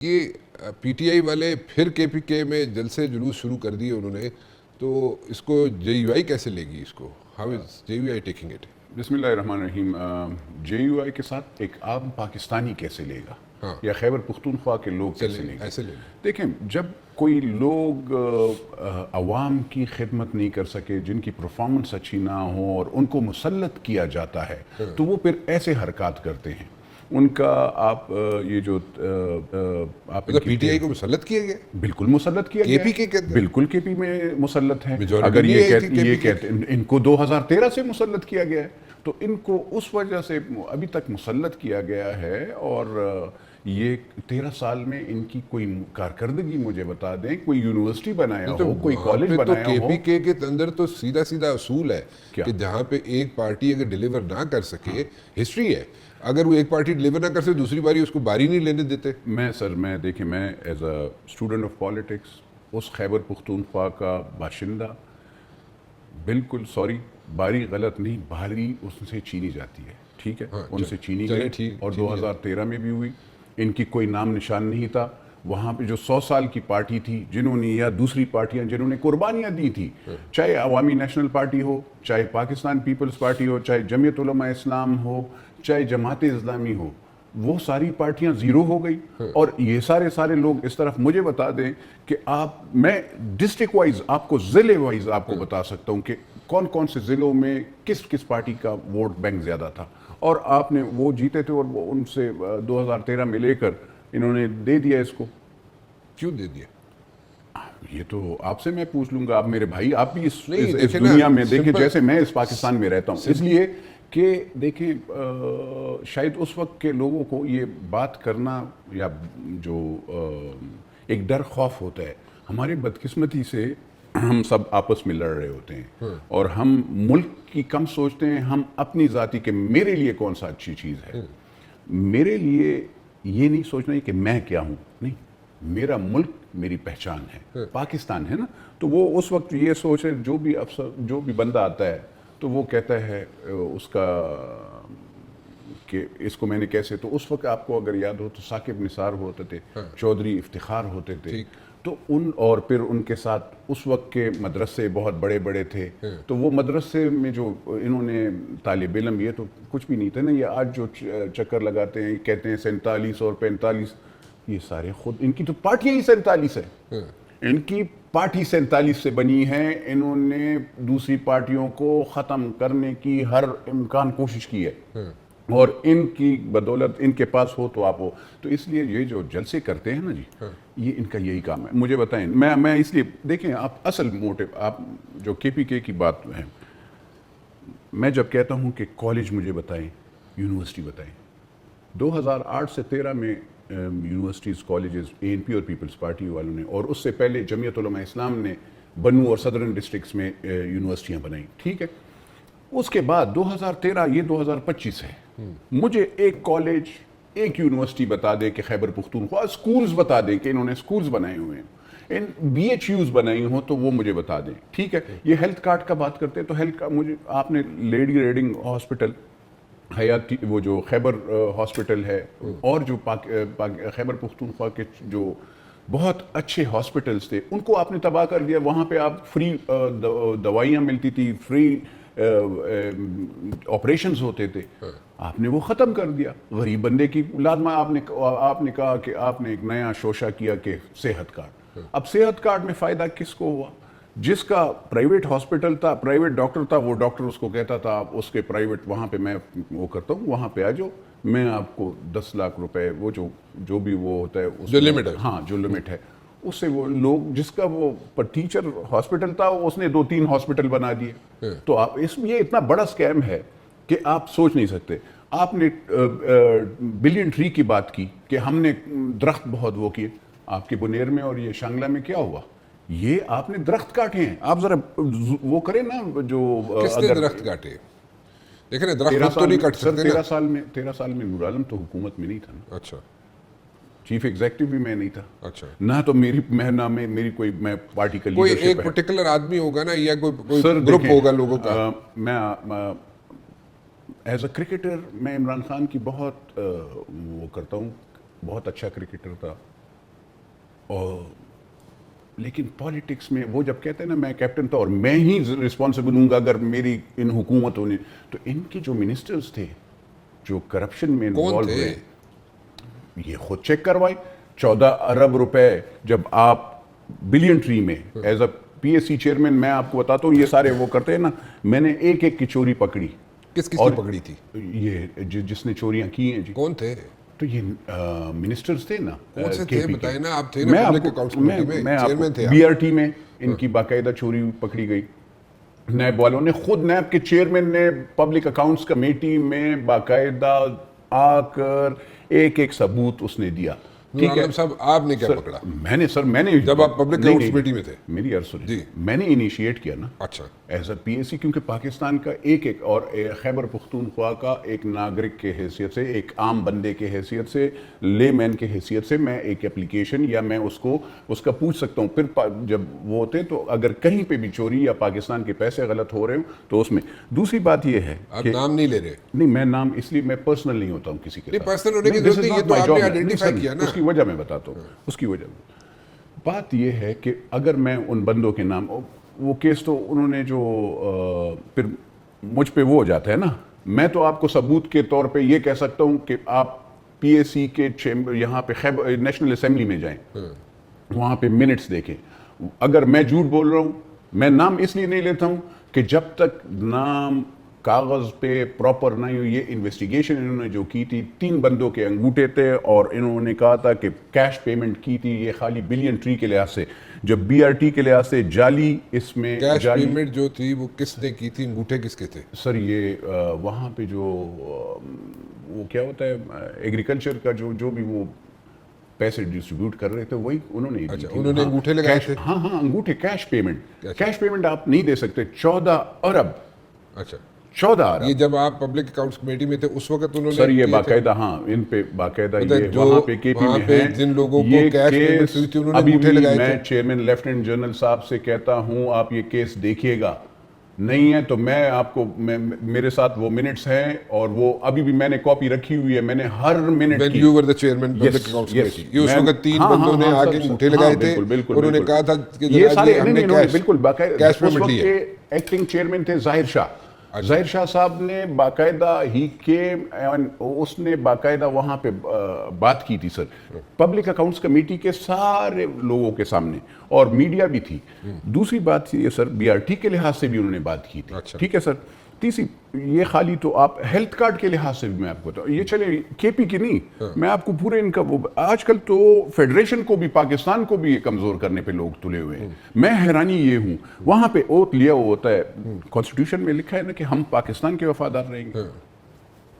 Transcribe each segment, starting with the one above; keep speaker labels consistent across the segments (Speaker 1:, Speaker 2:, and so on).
Speaker 1: یہ P T I والے پھر کے پی کے میں جلسے جلوس شروع کر دیے انہوں نے، تو اس کو جے یو آئی کیسے لے گی؟ اس کو how is J you I taking it?
Speaker 2: بسم اللہ الرحمن الرحیم. جے یو آئی کے ساتھ ایک عام پاکستانی کیسے لے گا؟
Speaker 1: ہاں،
Speaker 2: یا خیبر پختونخوا کے لوگ کیسے لیں گے؟
Speaker 1: ایسے لے لیں.
Speaker 2: دیکھیں، جب کوئی لوگ عوام کی خدمت نہیں کر سکے، جن کی پرفارمنس اچھی نہ ہو اور ان کو مسلط کیا جاتا ہے تو وہ پھر ایسے حرکات کرتے ہیں. ان کا آپ یہ جو آپ
Speaker 1: پی ٹی آئی کو مسلط کیا گیا؟
Speaker 2: بالکل مسلط کیا
Speaker 1: کے
Speaker 2: گیا
Speaker 1: پی کے کہتے ہیں؟
Speaker 2: بالکل کے پی میں مسلط ہے.
Speaker 1: Majority
Speaker 2: اگر
Speaker 1: نہیں آئی تھی
Speaker 2: یہ
Speaker 1: KP کے.
Speaker 2: کہتے ان کو 2013 سے مسلط کیا گیا ہے، تو ان کو اس وجہ سے ابھی تک مسلط کیا گیا ہے. اور یہ 13 سال میں ان کی کوئی کارکردگی مجھے بتا دیں، کوئی یونیورسٹی بنایا ہو، کوئی کالج بنایا
Speaker 1: کے
Speaker 2: ہو.
Speaker 1: پی کے اندر تو سیدھا سیدھا اصول ہے
Speaker 2: کیا؟
Speaker 1: کہ جہاں پہ ایک پارٹی اگر ڈیلیور نہ کر سکے، ہسٹری ہے، اگر وہ ایک پارٹی ڈیلیور نہ کر سکے دوسری باری اس کو باری نہیں لینے دیتے.
Speaker 2: میں دیکھیں، میں as a student of politics اس خیبر پختونخوا کا باشندہ، بالکل سوری، باری غلط نہیں، باری اس سے چینی جاتی ہے، ٹھیک ہے، ان سے چینی گئی اور 2013 میں بھی ہوئی. ان کی کوئی نام نشان نہیں تھا. وہاں پہ جو 100 سال کی پارٹی تھی، جنہوں نے یا دوسری پارٹیاں جنہوں نے قربانیاں دی تھی، چاہے عوامی نیشنل پارٹی ہو، چاہے پاکستان پیپلز پارٹی ہو، چاہے جمعیت علماء اسلام ہو، چاہے جماعت اسلامی ہو، وہ ساری پارٹیاں زیرو ہو گئی. اور یہ سارے لوگ اس طرف مجھے بتا دیں کہ میں ڈسٹرکٹ وائز آپ کو، ضلع وائز آپ کو بتا سکتا ہوں کہ کون سے ضلعوں میں کس پارٹی کا ووٹ بینک زیادہ تھا. اور آپ نے وہ جیتے تھے اور وہ ان سے 2013 میں لے کر انہوں نے دے دیا اس کو.
Speaker 1: کیوں دے دیا؟
Speaker 2: یہ تو آپ سے میں پوچھ لوں گا. آپ میرے بھائی، آپ بھی اس
Speaker 1: دیکھیں
Speaker 2: دنیا میں
Speaker 1: نا،
Speaker 2: دیکھیں، جیسے میں اس پاکستان میں رہتا ہوں، اس لیے کہ دیکھیں شاید اس وقت کے لوگوں کو یہ بات کرنا یا جو ایک ڈر خوف ہوتا ہے. ہمارے بدقسمتی سے ہم سب آپس میں لڑ رہے ہوتے ہیں اور ہم ملک کی کم سوچتے ہیں، ہم اپنی ذاتی کہ میرے لیے کون سا اچھی چیز ہے. میرے لیے یہ نہیں سوچنا کہ میں کیا ہوں، نہیں، میرا ملک میری پہچان ہے، پاکستان ہے نا. تو وہ اس وقت یہ سوچ ہے، جو بھی افسر، جو بھی بندہ آتا ہے تو وہ کہتا ہے اس کا کہ اس کو میں نے کیسے. تو اس وقت آپ کو اگر یاد ہو تو ثاقب نثار ہوتے تھے، چودھری افتخار ہوتے تھے، تو اور پھر ان کے ساتھ اس وقت کے مدرسے بہت بڑے بڑے تھے. تو وہ مدرسے میں جو انہوں نے طالب علم، یہ تو کچھ بھی نہیں تھے نا. یہ آج جو چکر لگاتے ہیں، کہتے ہیں 47 اور 45، یہ سارے خود ان کی تو پارٹیاں ہی 47 ہے. ان کی پارٹی 47 سے بنی ہے. انہوں نے دوسری پارٹیوں کو ختم کرنے کی ہر امکان کوشش کی ہے، اور ان کی بدولت ان کے پاس ہو تو آپ ہو. تو اس لیے یہ جو جلسے کرتے ہیں نا جی، یہ ان کا یہی کام ہے. مجھے بتائیں، میں اس لیے دیکھیں، آپ اصل موٹو، آپ جو کے پی کے کی بات ہے، میں جب کہتا ہوں کہ کالج مجھے بتائیں، یونیورسٹی بتائیں. 2008 سے 13 میں یونیورسٹیز، کالجز اے این پی اور پیپلز پارٹی والوں نے، اور اس سے پہلے جمعیت علماء اسلام نے بنو اور صدرن ڈسٹرکٹس میں یونیورسٹیاں بنائیں، ٹھیک ہے. اس کے بعد 2013، یہ 2025 ہے. مجھے ایک کالج، ایک یونیورسٹی بتا دے کہ خیبر پختونخوا، اسکولز بتا دے کہ انہوں نے اسکولز بنائے ہوئے ہیں، بی ایچ یوز بنائی ہوں تو وہ مجھے بتا دیں، ٹھیک ہے. یہ ہیلتھ کارڈ کا بات کرتے ہیں تو ہیلتھ کارڈ، مجھے آپ نے لیڈی ریڈنگ ہاسپٹل، حیاتی، وہ جو خیبر ہاسپٹل ہے، اور جو خیبر پختونخوا کے جو بہت اچھے ہاسپٹلز تھے، ان کو آپ نے تباہ کر دیا. وہاں پہ آپ فری دوائیاں ملتی تھی، فری آپریشنز ہوتے تھے، آپ نے وہ ختم کر دیا. غریب بندے کی لازمہ آپ نے کہا کہ آپ نے ایک نیا شوشہ کیا کہ صحت کارڈ. اب صحت کارڈ میں فائدہ کس کو ہوا؟ جس کا پرائیویٹ ہاسپٹل تھا، پرائیویٹ ڈاکٹر تھا، وہ ڈاکٹر اس کو کہتا تھا آپ اس کے پرائیویٹ، وہاں پہ میں وہ کرتا ہوں، وہاں پہ آ جاؤ، میں آپ کو 10 لاکھ روپے، وہ جو بھی وہ ہوتا ہے،
Speaker 1: جو لمٹ ہے،
Speaker 2: ہاں جو لمٹ ہے، اس سے وہ لوگ، جس کا وہ ٹیچر ہاسپٹل تھا، اس نے 2-3 ہاسپٹل بنا دیے. تو آپ یہ اتنا بڑا اسکیم ہے کہ آپ سوچ نہیں سکتے. آپ نے بلین ٹری کی بات کی کہ ہم نے درخت بہت وہ کیے. آپ کے بنیر میں اور یہ شانگلہ میں کیا ہوا؟ یہ آپ نے درخت کاٹے ہیں. آپ ذرا وہ کریں نا، جو
Speaker 1: کس نے درخت کاٹے؟ دیکھیں نا، درخت تو نہیں کٹ سکتے نا.
Speaker 2: 13 سال میں نور عالم تو حکومت میں نہیں تھا نا.
Speaker 1: اچھا،
Speaker 2: چیف ایگزیکٹو بھی میں نہیں تھا.
Speaker 1: اچھا،
Speaker 2: نہ تو میری کوئی، میں پارٹی کا
Speaker 1: کوئی
Speaker 2: لیڈرشپ
Speaker 1: ایک پرٹیکولر آدمی ہوگا نا، یا کوئی گروپ ہوگا لوگوں کا.
Speaker 2: میں ایز اے کرکٹر میں عمران خان کی بہت وہ کرتا ہوں. بہت اچھا کرکٹر تھا، اور لیکن پالیٹکس میں وہ جب کہتے ہیں نا میں کیپٹن تھا اور میں ہی رسپانسبل ہوں گا اگر میری ان حکومتوں نے, تو ان کے جو منسٹرز تھے جو کرپشن میں انوالو ہوئے یہ خود چیک کروائے. 14 ارب روپے جب آپ بلین ٹری میں as A P S C chairman, میں آپ کو بتاتا ہوں یہ سارے وہ کرتے ہیں نا, میں نے ایک ایک کی چوری پکڑی.
Speaker 1: کس کی پکڑی تھی
Speaker 2: یہ جس نے چوریاں کی ہیں جی.
Speaker 1: کون تھے؟
Speaker 2: تو یہ منسٹرز تھے نا.
Speaker 1: کون سے تھے بتائیں نا, آپ تھے نا پبلک اکاؤنٹس کمیٹی میں چیئرمین تھے.
Speaker 2: بی آر ٹی میں ان کی باقاعدہ چوری پکڑی گئی. نیب والوں نے, خود نیب کے چیئرمین نے پبلک اکاؤنٹس کمیٹی میں باقاعدہ آ کر ایک ایک ثبوت اس نے دیا.
Speaker 1: ٹھیک ہے صاحب, آپ نے کیا پکڑا؟
Speaker 2: میں نے
Speaker 1: جب آپ پبلک اکاؤنٹس کمیٹی میں تھے,
Speaker 2: میری عرض سنیں, میں نے انیشیٹ کیا نا
Speaker 1: اچھا
Speaker 2: ایز اے پی ایس سی, کیونکہ پاکستان کا ایک ایک اور خیبر پختونخوا کا ایک ناگرک کے حیثیت سے, ایک عام بندے کے حیثیت سے, لے مین کے حیثیت سے میں ایک اپلیکیشن یا میں اس کا پوچھ سکتا ہوں. پھر جب وہ ہوتے تو اگر کہیں پہ بھی چوری یا پاکستان کے پیسے غلط ہو رہے ہوں تو اس میں. دوسری بات یہ ہے
Speaker 1: آپ نام نہیں لے رہے.
Speaker 2: نہیں, میں نام اس لیے میں پرسنل نہیں ہوتا ہوں کسی کے ساتھ.
Speaker 1: پرسنل ہونے کی ضرورت نہیں, یہ تو آپ نے آئیڈینٹیفائی کیا نا.
Speaker 2: اس کی وجہ میں بتاتا ہوں. اس کی وجہ بات یہ ہے کہ اگر میں ان بندوں کے نام, وہ کیس تو انہوں نے جو پھر مجھ پہ وہ ہو جاتا ہے نا, میں تو آپ کو ثبوت کے طور پہ یہ کہہ سکتا ہوں کہ آپ پی اے سی کے چیمبر یہاں پہ نیشنل اسمبلی میں جائیں, وہاں پہ منٹس دیکھیں. اگر میں جھوٹ بول رہا ہوں, میں نام اس لیے نہیں لیتا ہوں کہ جب تک نام کاغذ پہ پراپر نہیں ہو. یہ انویسٹیگیشن انہوں نے جو کی تھی, 3 بندوں کے انگوٹھے تھے اور انہوں نے کہا تھا کہ کیش پیمنٹ کی تھی یہ خالی بلین ٹری کے لحاظ سے, جب بی آر ٹی کے لحاظ سے جعلی. اس میں
Speaker 1: کیش پیمنٹ جو تھی وہ کس نے کی تھی, انگوٹھے کس کے تھے؟
Speaker 2: سر یہ وہاں پہ جو وہ کیا ہوتا ہے ایگریکلچر کا جو بھی وہ پیسے ڈسٹریبیوٹ کر رہے تھے وہی انہوں نے.
Speaker 1: اچھا, انہوں نے انگوٹھے لگائے تھے؟
Speaker 2: ہاں انگوٹھے. کیش پیمنٹ آپ نہیں دے سکتے. 14 ارب.
Speaker 1: اچھا
Speaker 2: 14 ارب.
Speaker 1: یہ جب آپ پبلک اکاؤنٹس کمیٹی میں تھے اس وقت انہوں نے
Speaker 2: سر یہ باقاعدہ, ہاں ان پہ باقاعدہ یہ وہاں پہ کے پی میں ہیں
Speaker 1: جن لوگوں کو
Speaker 2: یہ
Speaker 1: کیش پیمنٹ
Speaker 2: کیس.
Speaker 1: ہوئی تھی انہوں نے
Speaker 2: ابھی
Speaker 1: انگوٹھے
Speaker 2: بھی
Speaker 1: لگائے
Speaker 2: میں
Speaker 1: تھے.
Speaker 2: چیئرمین لیفٹیننٹ جنرل صاحب سے کہتا ہوں آپ یہ کیس دیکھیے گا, نہیں ہے تو میں آپ کو, میرے ساتھ وہ منٹس ہیں اور وہ ابھی بھی میں نے کاپی رکھی ہوئی ہے, میں نے ہر منٹ کی.
Speaker 1: You were the chairman public accounts committee. یہ اس وقت 3 بندوں نے آگے انگوٹھے لگائے تھے, انہوں نے کہا تھا کہ
Speaker 2: یہ سارے
Speaker 1: ہم نے
Speaker 2: بالکل باقاعدہ
Speaker 1: کیش
Speaker 2: اس
Speaker 1: پیمنٹ
Speaker 2: وقت
Speaker 1: لی
Speaker 2: کے
Speaker 1: ہے.
Speaker 2: ایکٹنگ چیئرمین تھے ظاہر شاہ. ظاہر شاہ صاحب نے باقاعدہ اس نے باقاعدہ وہاں پہ بات کی تھی سر پبلک اکاؤنٹس کمیٹی کے سارے لوگوں کے سامنے, اور میڈیا بھی تھی. دوسری بات یہ سر بی آر ٹی کے لحاظ سے بھی انہوں نے بات کی تھی. ٹھیک ہے سر. تیسری یہ خالی تو آپ ہیلتھ کارڈ کے لحاظ سے بھی میں آپ کو بتاؤں, یہ چلے کے پی کی نہیں, میں آپ کو پورے ان کا وہ آج کل تو فیڈریشن کو بھی پاکستان کو بھی کمزور کرنے پہ لوگ تلے ہوئے ہیں. میں حیرانی یہ ہوں, وہاں پہ اوتھ لیا ہوا ہوتا ہے, کانسٹیٹیوشن میں لکھا ہے نا کہ ہم پاکستان کے وفادار رہیں گے.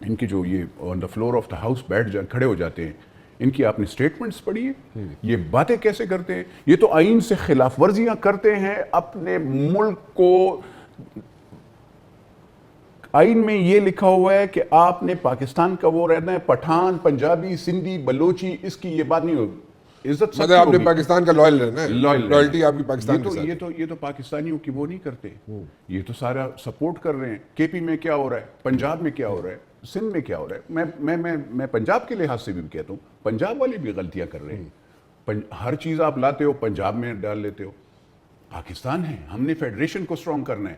Speaker 2: ان کے جو یہ on the floor of the house کھڑے ہو جاتے ہیں, ان کی آپ نے سٹیٹمنٹس پڑھی ہے, یہ باتیں کیسے کرتے ہیں. یہ تو آئین سے خلاف ورزیاں کرتے ہیں اپنے ملک کو. آئین میں یہ لکھا ہوا ہے کہ آپ نے پاکستان کا وہ رہنا ہے, پٹھان, پنجابی, سندھی, بلوچی, اس کی یہ بات نہیں ہوگی. عزت
Speaker 1: مطلب آپ نے پاکستان کا لائل رہنا ہے, لائلٹی آپ کی پاکستان کے ساتھ.
Speaker 2: یہ تو پاکستانیوں کی وہ نہیں کرتے, یہ تو سارا سپورٹ کر رہے ہیں. کے پی میں کیا ہو رہا ہے, پنجاب میں کیا ہو رہا ہے, سندھ میں کیا ہو رہا ہے. میں پنجاب کے لحاظ سے بھی کہتا ہوں پنجاب والے بھی غلطیاں کر رہے ہیں. ہر چیز آپ لاتے ہو پنجاب میں ڈال لیتے ہو. پاکستان ہے, ہم نے فیڈریشن کو اسٹرانگ کرنا ہے.